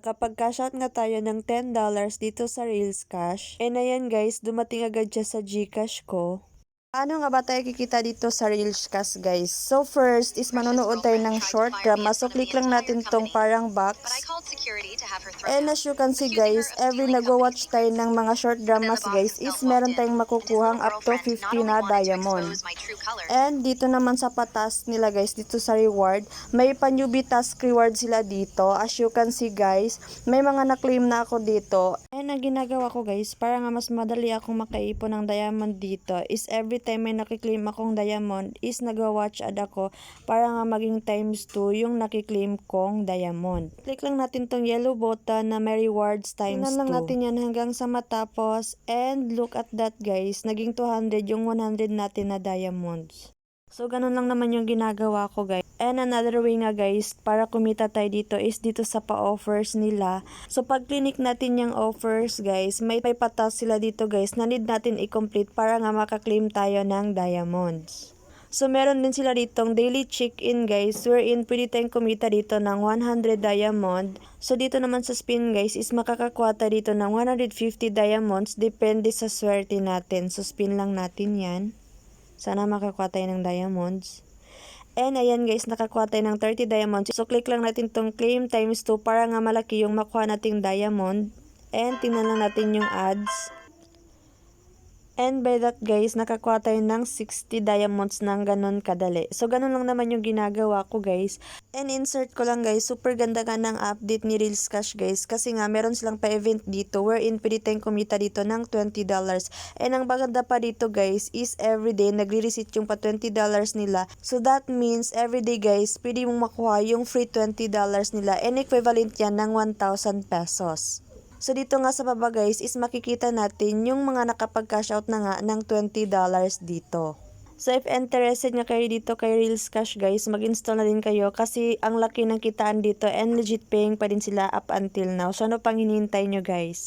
Kapag cash out nga tayo ng $10 dito sa Reels Cash, and ayan guys, dumating agad siya sa GCash ko. Ano nga ba tayo kikita dito sa Reels Cash guys? So first is manonood tayo ng short drama. So click lang natin tong parang box. And as you can see guys, every nagwa-watch tayo ng mga short dramas guys is meron tayong makukuhang up to 50 na diamond. And dito naman sa patas nila guys, dito sa reward, may pa-newbie task reward sila dito. As you can see guys, may mga na-claim na ako dito. And ang ginagawa ko guys, para nga mas madali akong makaipon ng diamond dito, is every time may nakiklaim akong diamond, is nagwa-watch ad ako para nga maging times 2 yung nakiklaim kong diamond. Click lang natin tong yellow button na may rewards times 2. Tingnan lang natin yan hanggang sa matapos. And look at that guys, naging 200 yung 100 natin na diamonds. So, ganun lang naman yung ginagawa ko guys. And another way nga guys, para kumita tayo dito is dito sa pa-offers nila. So, pag clinic natin yung offers guys, may patas sila dito guys na need natin i-complete para nga makaklaim tayo ng diamonds. So, meron din sila ditong daily check-in guys, wherein pwede tayong kumita dito ng 100 diamond. So, dito naman sa spin guys, is makakakuha tayo dito ng 150 diamonds, depende sa swerte natin. So, spin lang natin yan. Sana makakuha tayo ng diamonds. And ayan guys, nakakuha tayo ng 30 diamonds. So click lang natin tong claim times 2 para nga malaki yung makuha nating diamond. And tingnan lang natin yung ads. And by that guys, nakakuha tayo ng 60 diamonds ng ganun kadali. So ganun lang naman yung ginagawa ko guys. And insert ko lang guys, super ganda nga ng update ni Reels Cash guys. Kasi nga meron silang pa-event dito wherein pwede tayong kumita dito ng $20. And ang maganda pa dito guys is everyday nagre-receipt yung pa $20 nila. So that means everyday guys, pwede mong makuha yung free $20 nila. And equivalent yan ng 1,000 pesos. So dito nga sa baba guys is makikita natin yung mga nakapag-cash out na nga ng $20 dito. So if interested nga kayo dito kay Reels Cash guys, mag-install na din kayo kasi ang laki ng kitaan dito and legit paying pa din sila up until now. So ano pang hinihintay nyo guys?